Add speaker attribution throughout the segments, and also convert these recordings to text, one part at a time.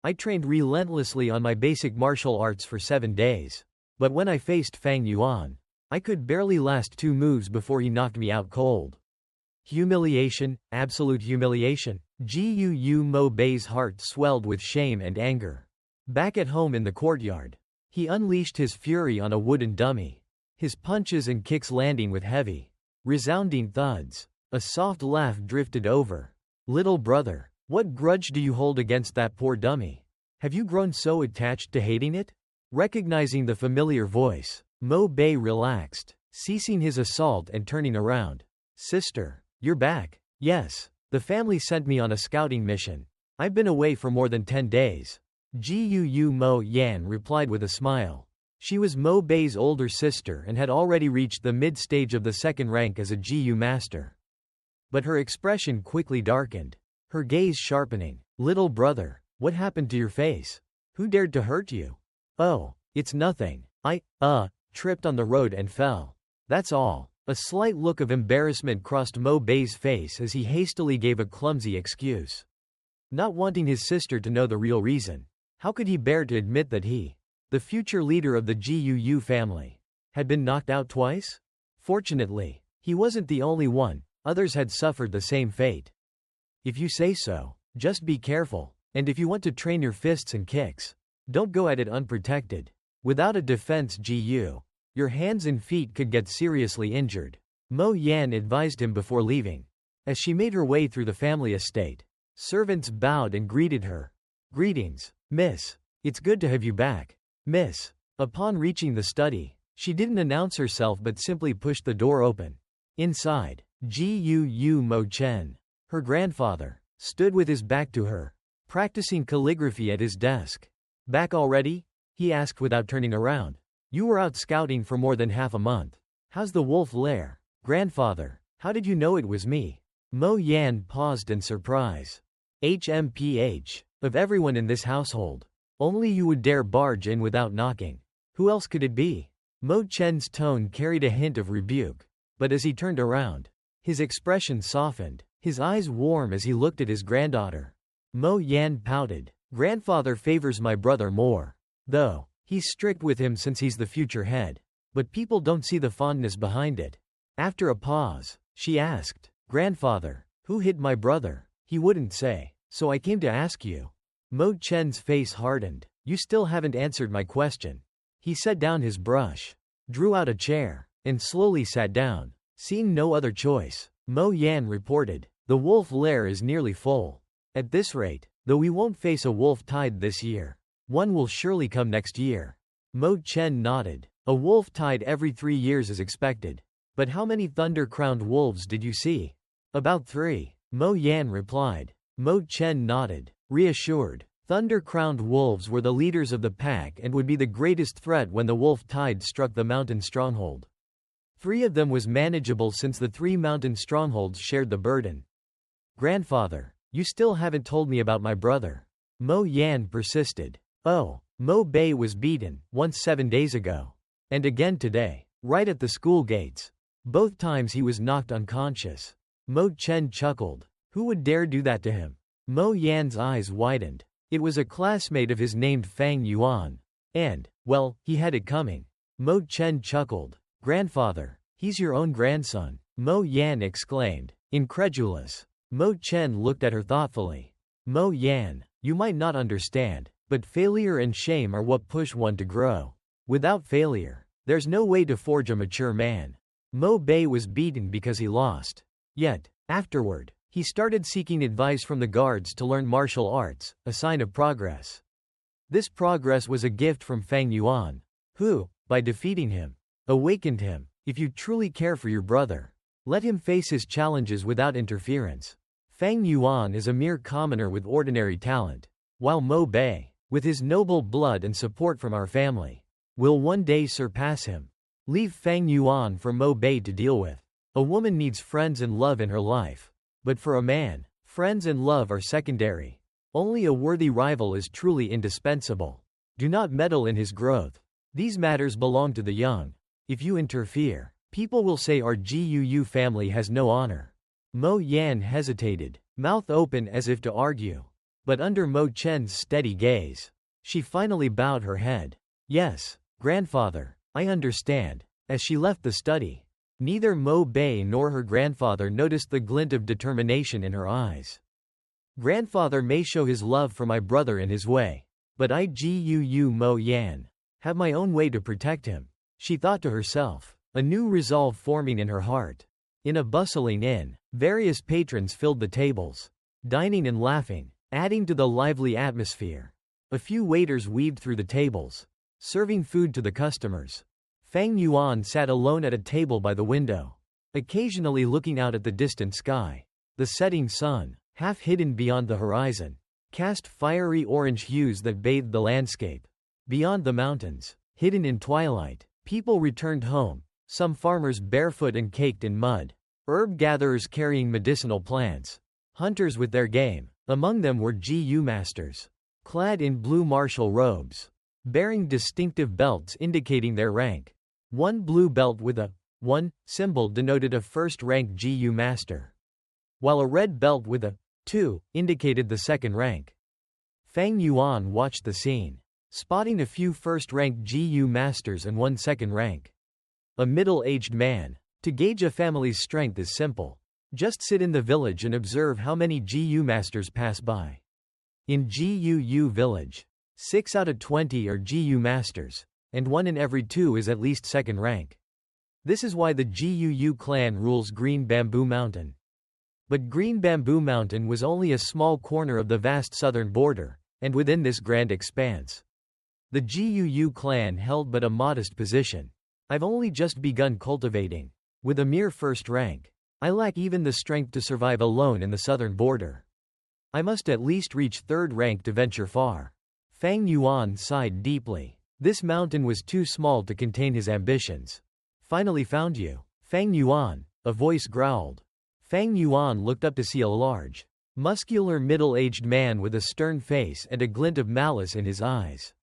Speaker 1: I trained relentlessly on my basic martial arts for 7 days. But when I faced Fang Yuan, I could barely last 2 moves before he knocked me out cold. Humiliation, absolute humiliation. Gu Mo Bei's heart swelled with shame and anger. Back at home in the courtyard, he unleashed his fury on a wooden dummy, his punches and kicks landing with heavy, resounding thuds. A soft laugh drifted over. Little brother, what grudge do you hold against that poor dummy? Have you grown so attached to hating it? Recognizing the familiar voice, Mo Bei relaxed, ceasing his assault and turning around. Sister, you're back. Yes. The family sent me on a scouting mission. I've been away for more than 10 days. Gu Mo Yan replied with a smile. She was Mo Bei's older sister and had already reached the mid-stage of the second rank as a Gu master. But her expression quickly darkened, her gaze sharpening. Little brother, what happened to your face? Who dared to hurt you? Oh, it's nothing. I tripped on the road and fell. That's all. A slight look of embarrassment crossed Mo Bei's face as he hastily gave a clumsy excuse. Not wanting his sister to know the real reason, how could he bear to admit that he, the future leader of the Gu family, had been knocked out twice? Fortunately, he wasn't the only one, others had suffered the same fate. If you say so, just be careful, and if you want to train your fists and kicks, don't go at it unprotected. Without a defense your hands and feet could get seriously injured. Mo Yan advised him before leaving. As she made her way through the family estate, servants bowed and greeted her. Greetings, miss. It's good to have you back, miss. Upon reaching the study, she didn't announce herself but simply pushed the door open. Inside, Gu Mo Chen, her grandfather, stood with his back to her, practicing calligraphy at his desk. Back already? He asked without turning around. You were out scouting for more than half a month. How's the wolf lair? Grandfather, how did you know it was me? Mo Yan paused in surprise. HMPH. Of everyone in this household, only you would dare barge in without knocking. Who else could it be? Mo Chen's tone carried a hint of rebuke, but as he turned around, his expression softened, his eyes warm as he looked at his granddaughter. Mo Yan pouted. Grandfather favors my brother more. Though, he's strict with him since he's the future head. But people don't see the fondness behind it. After a pause, she asked, Grandfather, who hit my brother? He wouldn't say, so I came to ask you. Mo Chen's face hardened. You still haven't answered my question. He set down his brush, drew out a chair, and slowly sat down. Seeing no other choice, Mo Yan reported, the wolf lair is nearly full. At this rate, though we won't face a wolf tide this year, one will surely come next year. Mo Chen nodded. A wolf tide every 3 years is expected. But how many thunder-crowned wolves did you see? About 3. Mo Yan replied. Mo Chen nodded, reassured. Thunder-crowned wolves were the leaders of the pack and would be the greatest threat when the wolf tide struck the mountain stronghold. 3 of them was manageable since the 3 mountain strongholds shared the burden. Grandfather, you still haven't told me about my brother. Mo Yan persisted. Oh, Mo Bei was beaten, once 7 days ago. And again today, right at the school gates. Both times he was knocked unconscious. Mo Chen chuckled. Who would dare do that to him? Mo Yan's eyes widened. It was a classmate of his named Fang Yuan. And, well, he had it coming. Mo Chen chuckled. Grandfather, he's your own grandson. Mo Yan exclaimed, incredulous. Mo Chen looked at her thoughtfully. Mo Yan, you might not understand, but failure and shame are what push one to grow. Without failure, there's no way to forge a mature man. Mo Bei was beaten because he lost. Yet, afterward, he started seeking advice from the guards to learn martial arts, a sign of progress. This progress was a gift from Fang Yuan, who, by defeating him, awakened him. If you truly care for your brother, let him face his challenges without interference. Fang Yuan is a mere commoner with ordinary talent, while Mo Bei, with his noble blood and support from our family, will one day surpass him. Leave Fang Yuan for Mo Bei to deal with. A woman needs friends and love in her life. But for a man, friends and love are secondary. Only a worthy rival is truly indispensable. Do not meddle in his growth. These matters belong to the young. If you interfere, people will say our Gu family has no honor. Mo Yan hesitated, mouth open as if to argue. But under Mo Chen's steady gaze, she finally bowed her head. Yes, grandfather, I understand. As she left the study, neither Mo Bei nor her grandfather noticed the glint of determination in her eyes. Grandfather may show his love for my brother in his way, but I Guu Mo Yan have my own way to protect him, she thought to herself, a new resolve forming in her heart. In a bustling inn, various patrons filled the tables, dining and laughing, adding to the lively atmosphere. A few waiters weaved through the tables, serving food to the customers. Fang Yuan sat alone at a table by the window, occasionally looking out at the distant sky. The setting sun, half hidden beyond the horizon, cast fiery orange hues that bathed the landscape. Beyond the mountains, hidden in twilight, people returned home, some farmers barefoot and caked in mud, herb gatherers carrying medicinal plants, hunters with their game. Among them were Gu masters, clad in blue martial robes, bearing distinctive belts indicating their rank. One blue belt with a 1 symbol denoted a first-rank Gu master, while a red belt with a 2 indicated the second rank. Fang Yuan watched the scene, spotting a few first-rank Gu masters and one second rank. A middle-aged man. To gauge a family's strength is simple. Just sit in the village and observe how many Gu masters pass by. In Guu village, 6 out of 20 are Gu masters, and 1 in every 2 is at least second rank. This is why the Guu clan rules Green Bamboo Mountain. But Green Bamboo Mountain was only a small corner of the vast southern border, and within this grand expanse, the Guu clan held but a modest position. I've only just begun cultivating. With a mere first rank, I lack even the strength to survive alone in the southern border. I must at least reach third rank to venture far. Fang Yuan sighed deeply. This mountain was too small to contain his ambitions. Finally found you, Fang Yuan, a voice growled. Fang Yuan looked up to see a large, muscular middle-aged man with a stern face and a glint of malice in his eyes.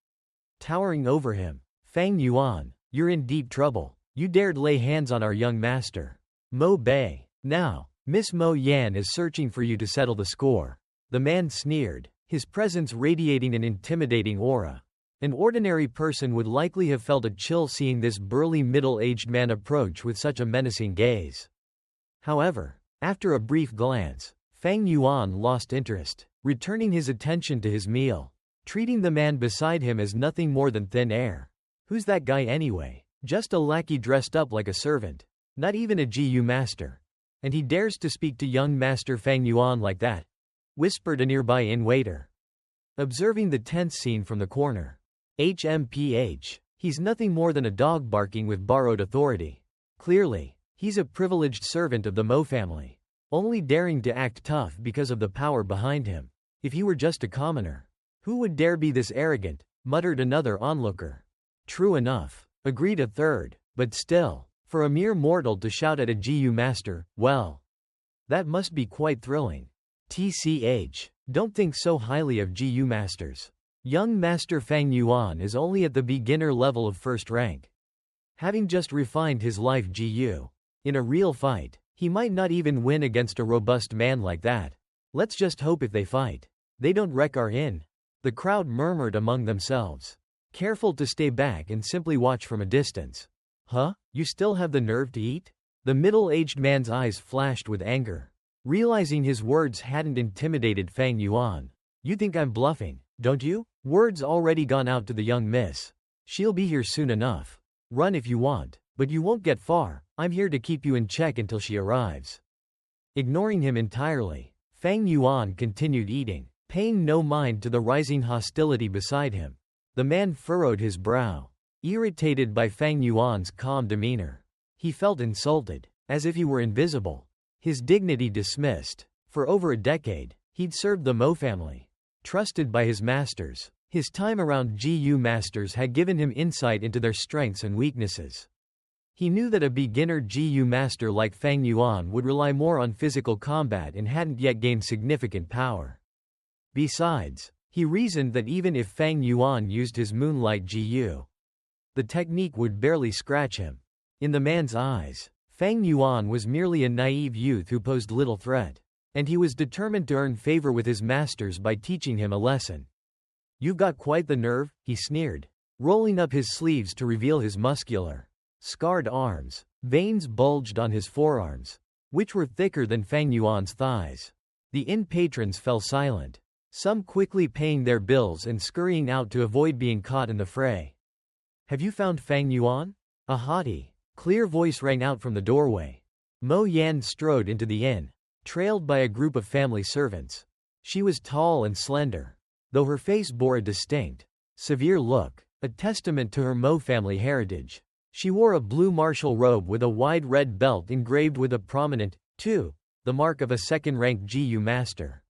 Speaker 1: Towering over him, Fang Yuan, you're in deep trouble. You dared lay hands on our young master, Mo Bei. Now, Miss Mo Yan is searching for you to settle the score. The man sneered, his presence radiating an intimidating aura. An ordinary person would likely have felt a chill seeing this burly middle-aged man approach with such a menacing gaze. However, after a brief glance, Fang Yuan lost interest, returning his attention to his meal, treating the man beside him as nothing more than thin air. Who's that guy anyway? Just a lackey dressed up like a servant. Not even a Gu master. And he dares to speak to young Master Fang Yuan like that, whispered a nearby inn waiter, observing the tense scene from the corner. HMPH. He's nothing more than a dog barking with borrowed authority. Clearly, he's a privileged servant of the Mo family, only daring to act tough because of the power behind him. If he were just a commoner, who would dare be this arrogant? Muttered another onlooker. True enough, agreed a third, but still, for a mere mortal to shout at a Gu master, well, that must be quite thrilling. TCH, don't think so highly of Gu masters. Young Master Fang Yuan is only at the beginner level of first rank, having just refined his life Gu. In a real fight, he might not even win against a robust man like that. Let's just hope if they fight, they don't wreck our inn. The crowd murmured among themselves, careful to stay back and simply watch from a distance. Huh? You still have the nerve to eat? The middle-aged man's eyes flashed with anger, realizing his words hadn't intimidated Fang Yuan. You think I'm bluffing, don't you? Word's already gone out to the young miss. She'll be here soon enough. Run if you want, but you won't get far. I'm here to keep you in check until she arrives. Ignoring him entirely, Fang Yuan continued eating, paying no mind to the rising hostility beside him. The man furrowed his brow, irritated by Fang Yuan's calm demeanor. He felt insulted, as if he were invisible. His dignity dismissed. For over a decade, he'd served the Mo family, trusted by his masters. His time around Gu masters had given him insight into their strengths and weaknesses. He knew that a beginner Gu master like Fang Yuan would rely more on physical combat and hadn't yet gained significant power. Besides, he reasoned that even if Fang Yuan used his moonlight Gu, the technique would barely scratch him. In the man's eyes, Fang Yuan was merely a naive youth who posed little threat. and he was determined to earn favor with his masters by teaching him a lesson. "You've got quite the nerve," he sneered, rolling up his sleeves to reveal his muscular, scarred arms. Veins bulged on his forearms, which were thicker than Fang Yuan's thighs. The inn patrons fell silent, some quickly paying their bills and scurrying out to avoid being caught in the fray. "Have you found Fang Yuan?" A haughty, clear voice rang out from the doorway. Mo Yan strode into the inn, trailed by a group of family servants. She was tall and slender, though her face bore a distinct, severe look, a testament to her Mo family heritage. She wore a blue martial robe with a wide red belt engraved with a prominent, too, the mark of a second-rank GU master.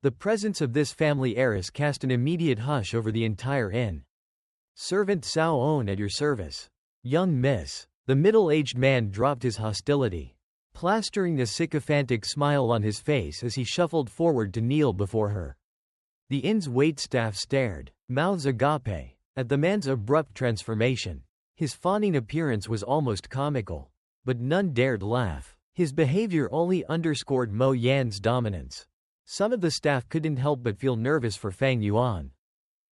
Speaker 1: The presence of this family heiress cast an immediate hush over the entire inn. "Servant Cao On at your service." "Young miss." The middle-aged man dropped his hostility, plastering a sycophantic smile on his face as he shuffled forward to kneel before her. The inn's waitstaff stared, mouths agape, at the man's abrupt transformation. His fawning appearance was almost comical, but none dared laugh. His behavior only underscored Mo Yan's dominance. Some of the staff couldn't help but feel nervous for Fang Yuan.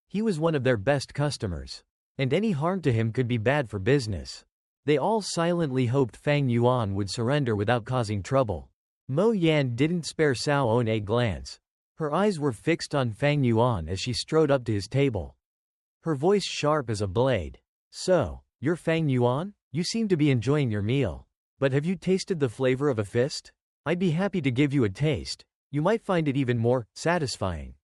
Speaker 1: He was one of their best customers, and any harm to him could be bad for business. They all silently hoped Fang Yuan would surrender without causing trouble. Mo Yan didn't spare Cao On a glance. Her eyes were fixed on Fang Yuan as she strode up to his table, her voice sharp as a blade. "So, you're Fang Yuan? You seem to be enjoying your meal. But have you tasted the flavor of a fist? I'd be happy to give you a taste. You might find it even more satisfying."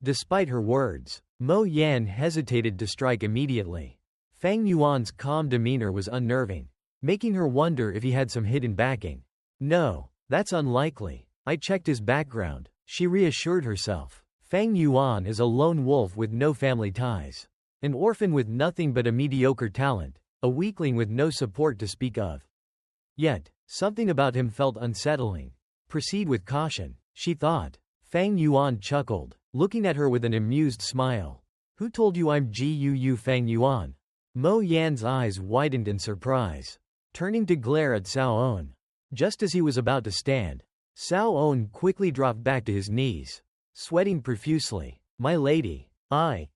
Speaker 1: Despite her words, Mo Yan hesitated to strike immediately. Fang Yuan's calm demeanor was unnerving, making her wonder if he had some hidden backing. "No, that's unlikely. I checked his background," she reassured herself. Fang Yuan is a lone wolf with no family ties. An orphan with nothing but a mediocre talent, a weakling with no support to speak of. Yet, something about him felt unsettling. "Proceed with caution," she thought. Fang Yuan chuckled, looking at her with an amused smile. "Who told you I'm Gu Fang Yuan?" Mo Yan's eyes widened in surprise, turning to glare at Cao On. Just as he was about to stand, Cao On quickly dropped back to his knees, sweating profusely. "My lady, I.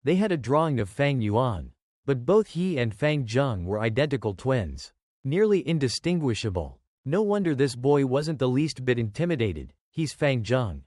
Speaker 1: They had a drawing of Fang Yuan, but both he and Fang Zheng were identical twins, nearly indistinguishable. No wonder this boy wasn't the least bit intimidated. He's Fang Zheng,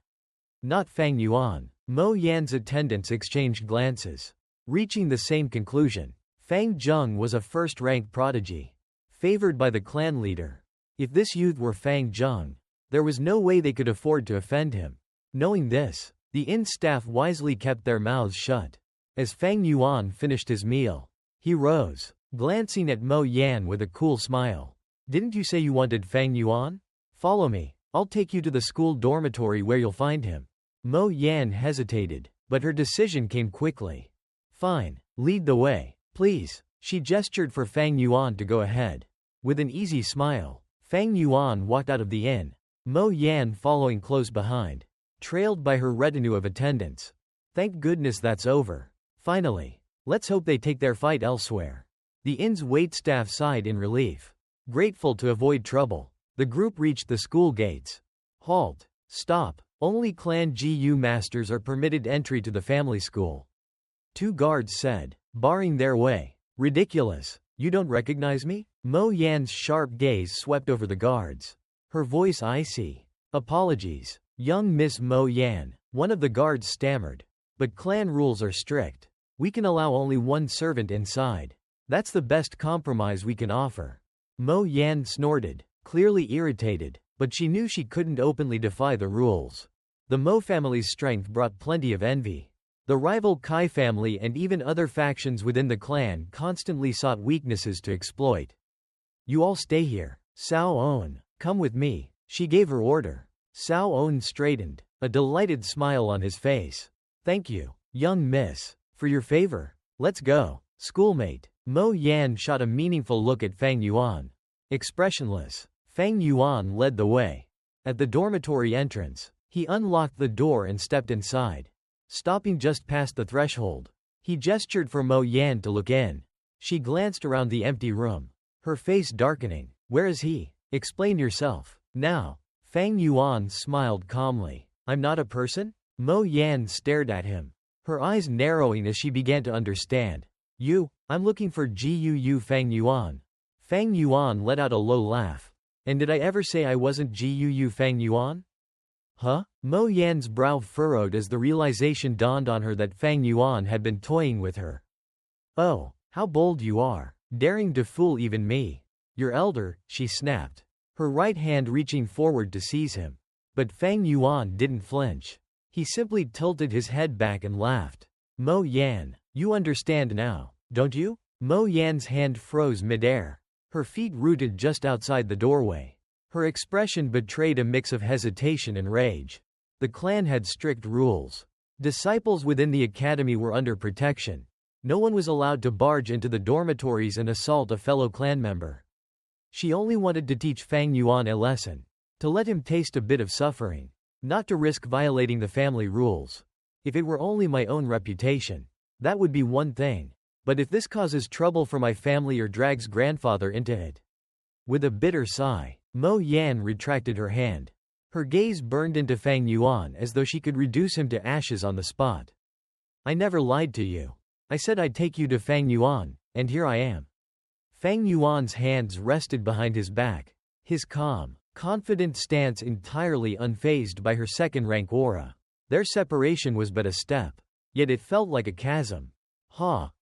Speaker 1: not Fang Yuan." Mo Yan's attendants exchanged glances, reaching the same conclusion. Fang Zheng was a first-rank prodigy, favored by the clan leader. If this youth were Fang Zheng, there was no way they could afford to offend him. Knowing this, the inn staff wisely kept their mouths shut. As Fang Yuan finished his meal, he rose, glancing at Mo Yan with a cool smile. "Didn't you say you wanted Fang Yuan? Follow me. I'll take you to the school dormitory where you'll find him." Mo Yan hesitated, but her decision came quickly. "Fine, lead the way, please." She gestured for Fang Yuan to go ahead. With an easy smile, Fang Yuan walked out of the inn, Mo Yan following close behind, trailed by her retinue of attendants. "Thank goodness that's over. Finally. Let's hope they take their fight elsewhere." The inn's waitstaff sighed in relief. Grateful to avoid trouble, the group reached the school gates. "Halt. Stop. Only clan GU masters are permitted entry to the family school," two guards said, barring their way. "Ridiculous. You don't recognize me?" Mo Yan's sharp gaze swept over the guards, her voice icy. "Apologies, young Miss Mo Yan," one of the guards stammered. "But clan rules are strict. We can allow only one servant inside. That's the best compromise we can offer." Mo Yan snorted, clearly irritated, but she knew she couldn't openly defy the rules. The Mo family's strength brought plenty of envy. The rival Kai family and even other factions within the clan constantly sought weaknesses to exploit. "You all stay here. Cao On, come with me," she gave her order. Cao On straightened, a delighted smile on his face. "Thank you, young miss, for your favor. Let's go, schoolmate." Mo Yan shot a meaningful look at Fang Yuan. Expressionless, Fang Yuan led the way. At the dormitory entrance, he unlocked the door and stepped inside. Stopping just past the threshold, he gestured for Mo Yan to look in. She glanced around the empty room, her face darkening. "Where is he? Explain yourself." Now, Fang Yuan smiled calmly. I'm not a person? Mo Yan stared at him, her eyes narrowing as she began to understand. I'm looking for Gu Fang Yuan. Fang Yuan let out a low laugh. And did I ever say I wasn't Gu Fang Yuan? Huh? Mo Yan's brow furrowed as the realization dawned on her that Fang Yuan had been toying with her. Oh, how bold you are, daring to fool even me. Your elder, she snapped, her right hand reaching forward to seize him. But Fang Yuan didn't flinch. He simply tilted his head back and laughed. Mo Yan, you understand now, don't you? Mo Yan's hand froze midair, her feet rooted just outside the doorway. Her expression betrayed a mix of hesitation and rage. The clan had strict rules. Disciples within the academy were under protection. No one was allowed to barge into the dormitories and assault a fellow clan member. She only wanted to teach Fang Yuan a lesson, to let him taste a bit of suffering, not to risk violating the family rules. If it were only my own reputation, that would be one thing. But if this causes trouble for my family or drags grandfather into it. With a bitter sigh, Mo Yan retracted her hand. Her gaze burned into Fang Yuan as though she could reduce him to ashes on the spot. I never lied to you. I said I'd take you to Fang Yuan, and here I am. Fang Yuan's hands rested behind his back, his calm, confident stance entirely unfazed by her second-rank aura. Their separation was but a step, yet it felt like a chasm.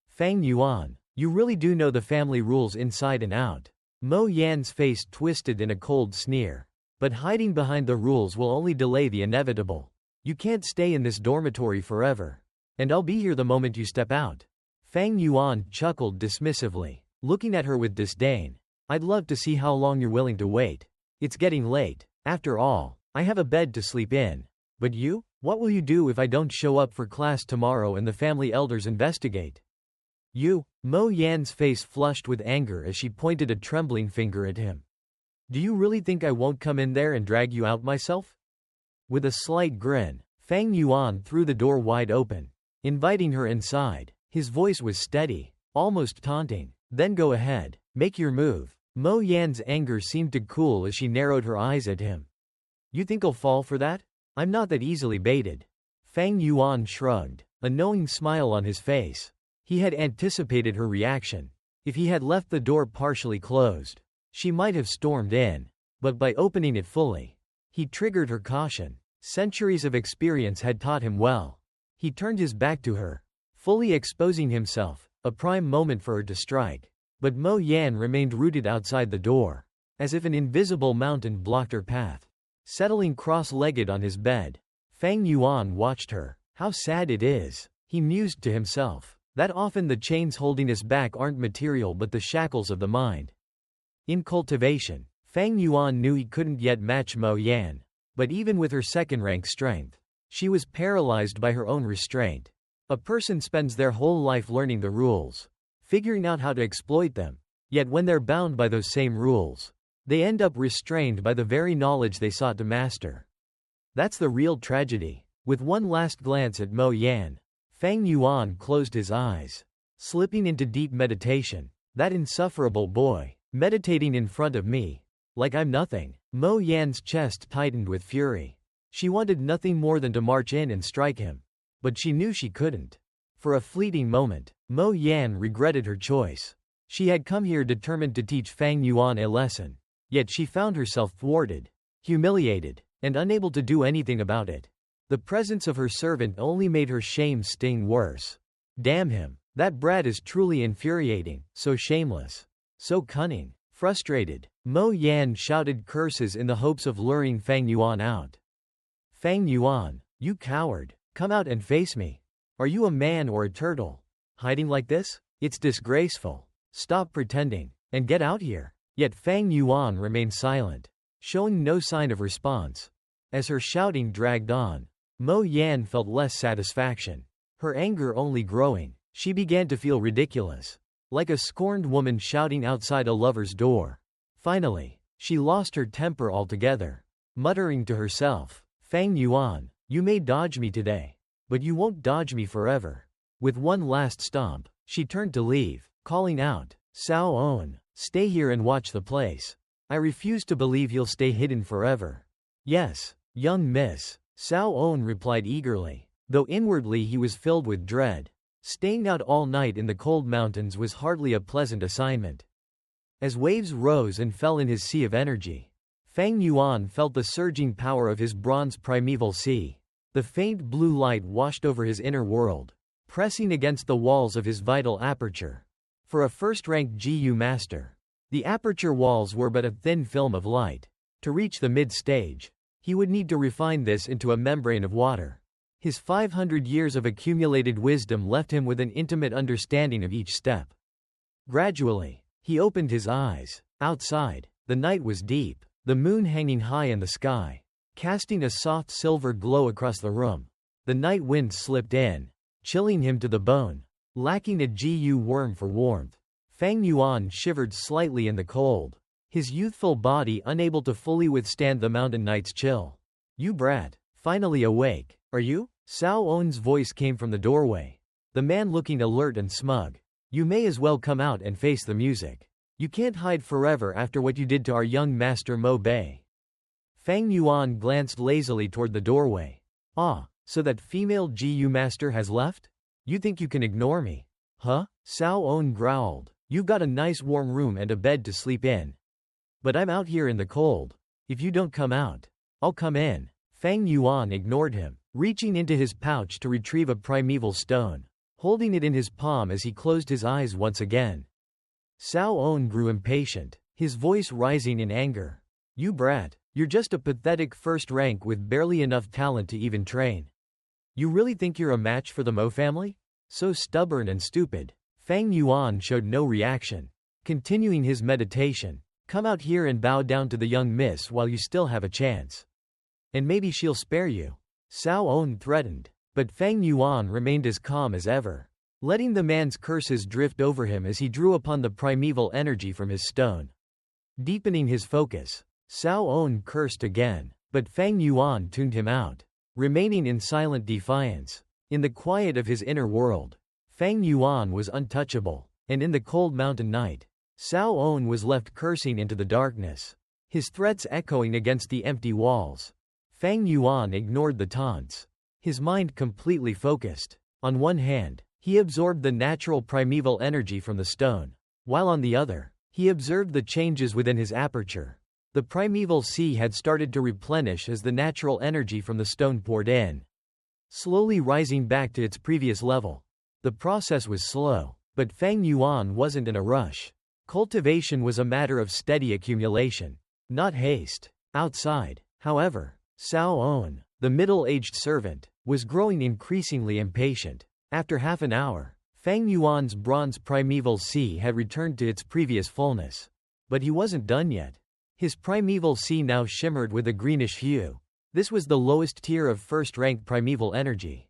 Speaker 1: Fang Yuan, you really do know the family rules inside and out. Mo Yan's face twisted in a cold sneer. But hiding behind the rules will only delay the inevitable. You can't stay in this dormitory forever. And I'll be here the moment you step out. Fang Yuan chuckled dismissively, looking at her with disdain. I'd love to see how long you're willing to wait. It's getting late. After all, I have a bed to sleep in. But you? What will you do if I don't show up for class tomorrow and the family elders investigate? Mo Yan's face flushed with anger as she pointed a trembling finger at him. Do you really think I won't come in there and drag you out myself? With a slight grin, Fang Yuan threw the door wide open, inviting her inside. His voice was steady, almost taunting. Then go ahead, make your move. Mo Yan's anger seemed to cool as she narrowed her eyes at him. You think I'll fall for that? I'm not that easily baited. Fang Yuan shrugged, a knowing smile on his face. He had anticipated her reaction. If he had left the door partially closed, she might have stormed in. But by opening it fully, he triggered her caution. Centuries of experience had taught him well. He turned his back to her, fully exposing himself, a prime moment for her to strike. But Mo Yan remained rooted outside the door, as if an invisible mountain blocked her path. Settling cross-legged on his bed, Fang Yuan watched her. How sad it is, he mused to himself, that often the chains holding us back aren't material but the shackles of the mind. In cultivation, Fang Yuan knew he couldn't yet match Mo Yan, but even with her second-rank strength, she was paralyzed by her own restraint. A person spends their whole life learning the rules, figuring out how to exploit them, yet when they're bound by those same rules, they end up restrained by the very knowledge they sought to master. That's the real tragedy. With one last glance at Mo Yan, Fang Yuan closed his eyes, slipping into deep meditation. That insufferable boy, meditating in front of me, like I'm nothing. Mo Yan's chest tightened with fury. She wanted nothing more than to march in and strike him. But she knew she couldn't. For a fleeting moment, Mo Yan regretted her choice. She had come here determined to teach Fang Yuan a lesson. Yet she found herself thwarted, humiliated, and unable to do anything about it. The presence of her servant only made her shame sting worse. Damn him. That brat is truly infuriating, so shameless, so cunning. Frustrated, Mo Yan shouted curses in the hopes of luring Fang Yuan out. Fang Yuan, you coward, come out and face me. Are you a man or a turtle? Hiding like this? It's disgraceful. Stop pretending, and get out here. Yet Fang Yuan remained silent, showing no sign of response. As her shouting dragged on, Mo Yan felt less satisfaction, her anger only growing. She began to feel ridiculous, like a scorned woman shouting outside a lover's door. Finally, she lost her temper altogether, muttering to herself, Fang Yuan, you may dodge me today, but you won't dodge me forever. With one last stomp, she turned to leave, calling out, Sao On, stay here and watch the place. I refuse to believe he'll stay hidden forever. Yes, young miss, Cao On replied eagerly, though inwardly he was filled with dread. Staying out all night in the cold mountains was hardly a pleasant assignment. As waves rose and fell in his sea of energy, Feng Yuan felt the surging power of his bronze primeval sea. The faint blue light washed over his inner world, pressing against the walls of his vital aperture. For a first-ranked GU master, the aperture walls were but a thin film of light. To reach the mid-stage, he would need to refine this into a membrane of water. His 500 years of accumulated wisdom left him with an intimate understanding of each step. Gradually, he opened his eyes. Outside, the night was deep, the moon hanging high in the sky, casting a soft silver glow across the room. The night wind slipped in, chilling him to the bone. Lacking a GU worm for warmth, Feng Yuan shivered slightly in the cold, his youthful body unable to fully withstand the mountain night's chill. "You brat, finally awake, are you?" Cao On's voice came from the doorway, the man looking alert and smug. "You may as well come out and face the music. You can't hide forever after what you did to our young master Mo Bei." Feng Yuan glanced lazily toward the doorway. "Ah, so that female GU master has left? You think you can ignore me? Huh?" Cao On growled. "You've got a nice warm room and a bed to sleep in. But I'm out here in the cold. If you don't come out, I'll come in." Feng Yuan ignored him, reaching into his pouch to retrieve a primeval stone, holding it in his palm as he closed his eyes once again. Cao On grew impatient, his voice rising in anger. "You brat, you're just a pathetic first rank with barely enough talent to even train. You really think you're a match for the Mo family? So stubborn and stupid." Feng Yuan showed no reaction, continuing his meditation. "Come out here and bow down to the young miss while you still have a chance. And maybe she'll spare you." Cao On threatened, but Feng Yuan remained as calm as ever, letting the man's curses drift over him as he drew upon the primeval energy from his stone. Deepening his focus, Cao On cursed again, but Feng Yuan tuned him out, remaining in silent defiance. In the quiet of his inner world, Feng Yuan was untouchable, and in the cold mountain night, Cao On was left cursing into the darkness, his threats echoing against the empty walls. Feng Yuan ignored the taunts, his mind completely focused. On one hand, he absorbed the natural primeval energy from the stone, while on the other, he observed the changes within his aperture. The primeval sea had started to replenish as the natural energy from the stone poured in, slowly rising back to its previous level. The process was slow, but Feng Yuan wasn't in a rush. Cultivation was a matter of steady accumulation, not haste. Outside, however, Cao On, the middle-aged servant, was growing increasingly impatient. After half an hour, Feng Yuan's bronze primeval sea had returned to its previous fullness. But he wasn't done yet. His primeval sea now shimmered with a greenish hue. This was the lowest tier of first-rank primeval energy,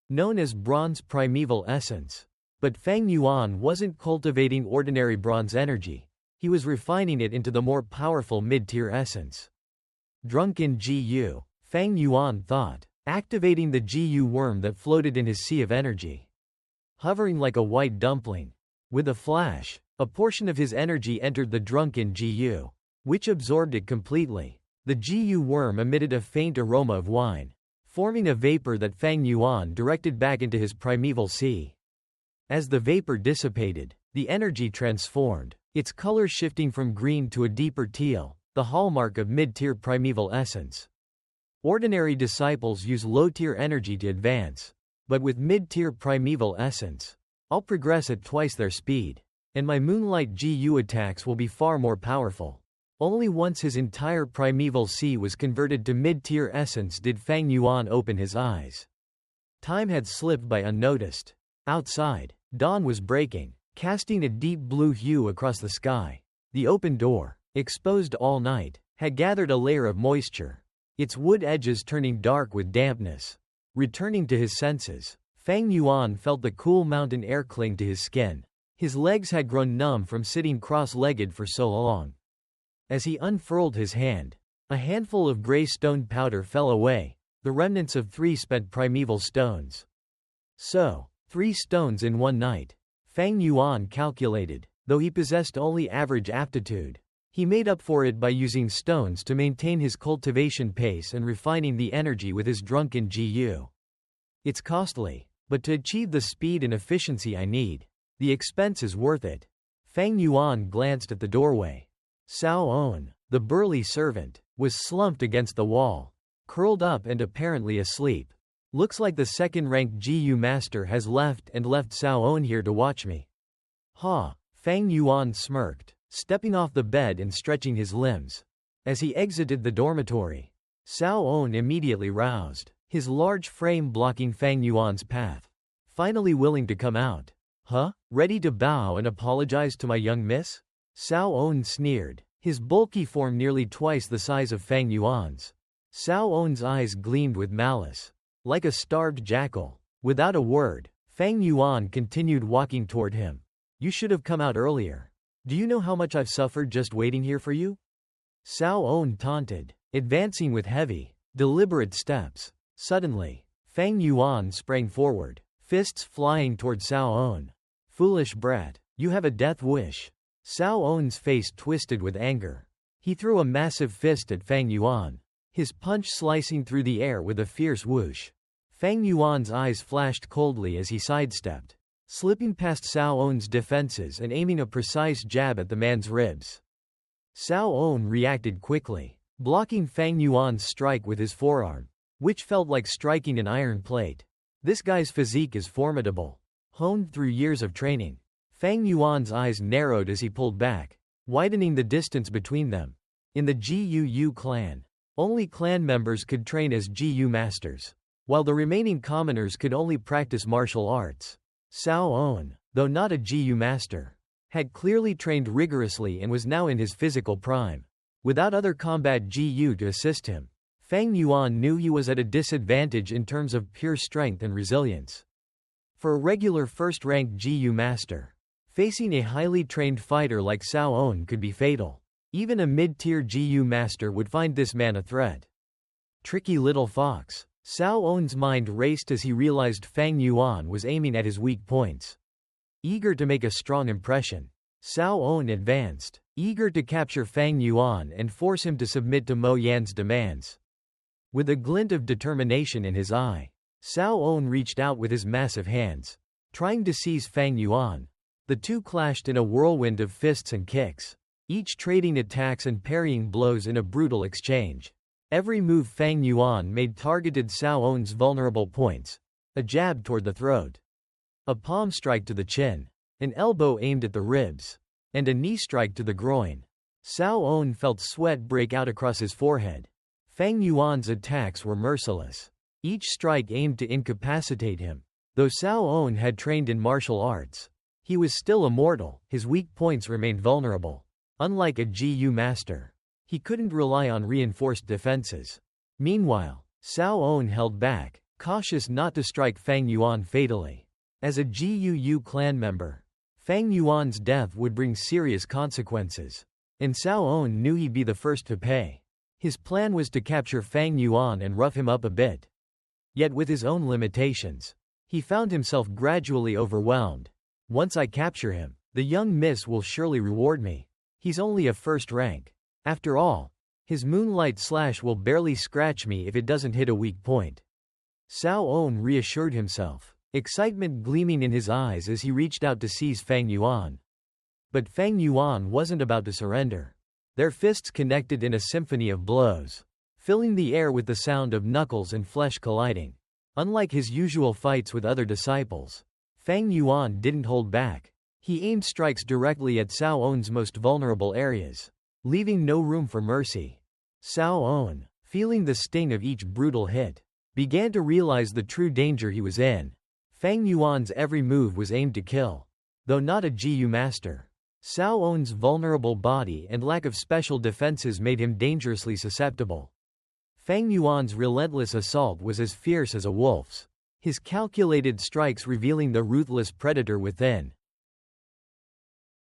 Speaker 1: known as bronze primeval essence. But Feng Yuan wasn't cultivating ordinary bronze energy, he was refining it into the more powerful mid-tier essence. Drunken GU, Feng Yuan thought, activating the GU worm that floated in his sea of energy. Hovering like a white dumpling. With a flash, a portion of his energy entered the drunken GU, which absorbed it completely. The GU worm emitted a faint aroma of wine, forming a vapor that Feng Yuan directed back into his primeval sea. As the vapor dissipated, the energy transformed, its color shifting from green to a deeper teal, the hallmark of mid-tier primeval essence. Ordinary disciples use low-tier energy to advance, but with mid-tier primeval essence, I'll progress at twice their speed, and my moonlight GU attacks will be far more powerful. Only once his entire primeval sea was converted to mid-tier essence did Feng Yuan open his eyes. Time had slipped by unnoticed. Outside, dawn was breaking, casting a deep blue hue across the sky. The open door, exposed all night, had gathered a layer of moisture, its wood edges turning dark with dampness. Returning to his senses, Feng Yuan felt the cool mountain air cling to his skin. His legs had grown numb from sitting cross-legged for so long. As he unfurled his hand, a handful of gray stone powder fell away, the remnants of 3 spent primeval stones. So, 3 stones in one night, Feng Yuan calculated, though he possessed only average aptitude. He made up for it by using stones to maintain his cultivation pace and refining the energy with his drunken GU. It's costly, but to achieve the speed and efficiency I need, the expense is worth it. Fang Yuan glanced at the doorway. Cao On, the burly servant, was slumped against the wall, curled up and apparently asleep. Looks like the second-ranked GU master has left Cao On here to watch me. Ha! Fang Yuan smirked, stepping off the bed and stretching his limbs. As he exited the dormitory, Cao On immediately roused, his large frame blocking Fang Yuan's path. Finally willing to come out. Huh? Ready to bow and apologize to my young miss? Cao On sneered, his bulky form nearly twice the size of Fang Yuan's. Cao On's eyes gleamed with malice. Like a starved jackal. Without a word, Fang Yuan continued walking toward him. You should have come out earlier. Do you know how much I've suffered just waiting here for you? Cao On taunted, advancing with heavy, deliberate steps. Suddenly, Fang Yuan sprang forward, fists flying toward Cao On. Foolish brat, you have a death wish. Cao On's face twisted with anger. He threw a massive fist at Fang Yuan, his punch slicing through the air with a fierce whoosh. Fang Yuan's eyes flashed coldly as he sidestepped, slipping past Cao On's defenses and aiming a precise jab at the man's ribs. Cao On reacted quickly, blocking Fang Yuan's strike with his forearm, which felt like striking an iron plate. This guy's physique is formidable, honed through years of training. Fang Yuan's eyes narrowed as he pulled back, widening the distance between them. In the GUU clan, only clan members could train as GU masters, while the remaining commoners could only practice martial arts. Cao On, though not a GU master, had clearly trained rigorously and was now in his physical prime. Without other combat GU to assist him, Fang Yuan knew he was at a disadvantage in terms of pure strength and resilience. For a regular first-ranked GU master, facing a highly trained fighter like Cao On could be fatal. Even a mid-tier GU master would find this man a threat. Tricky little fox. Cao On's mind raced as he realized Fang Yuan was aiming at his weak points. Eager to make a strong impression, Cao On advanced, eager to capture Fang Yuan and force him to submit to Mo Yan's demands. With a glint of determination in his eye, Cao On reached out with his massive hands, trying to seize Fang Yuan. The two clashed in a whirlwind of fists and kicks, each trading attacks and parrying blows in a brutal exchange. Every move Fang Yuan made targeted Cao On's vulnerable points. A jab toward the throat, a palm strike to the chin, an elbow aimed at the ribs, and a knee strike to the groin. Cao On felt sweat break out across his forehead. Fang Yuan's attacks were merciless. Each strike aimed to incapacitate him. Though Cao On had trained in martial arts, he was still a mortal. His weak points remained vulnerable. Unlike a GU master, he couldn't rely on reinforced defenses. Meanwhile, Cao On held back, cautious not to strike Fang Yuan fatally. As a GUU clan member, Fang Yuan's death would bring serious consequences, and Cao On knew he'd be the first to pay. His plan was to capture Fang Yuan and rough him up a bit. Yet with his own limitations, he found himself gradually overwhelmed. Once I capture him, the young miss will surely reward me. He's only a first rank. After all, his moonlight slash will barely scratch me if it doesn't hit a weak point. Cao On reassured himself, excitement gleaming in his eyes as he reached out to seize Fang Yuan. But Fang Yuan wasn't about to surrender. Their fists connected in a symphony of blows, filling the air with the sound of knuckles and flesh colliding. Unlike his usual fights with other disciples, Fang Yuan didn't hold back. He aimed strikes directly at Cao On's most vulnerable areas, leaving no room for mercy. Cao On, feeling the sting of each brutal hit, began to realize the true danger he was in. Fang Yuan's every move was aimed to kill. Though not a GU master, Cao On's vulnerable body and lack of special defenses made him dangerously susceptible. Fang Yuan's relentless assault was as fierce as a wolf's, his calculated strikes revealing the ruthless predator within.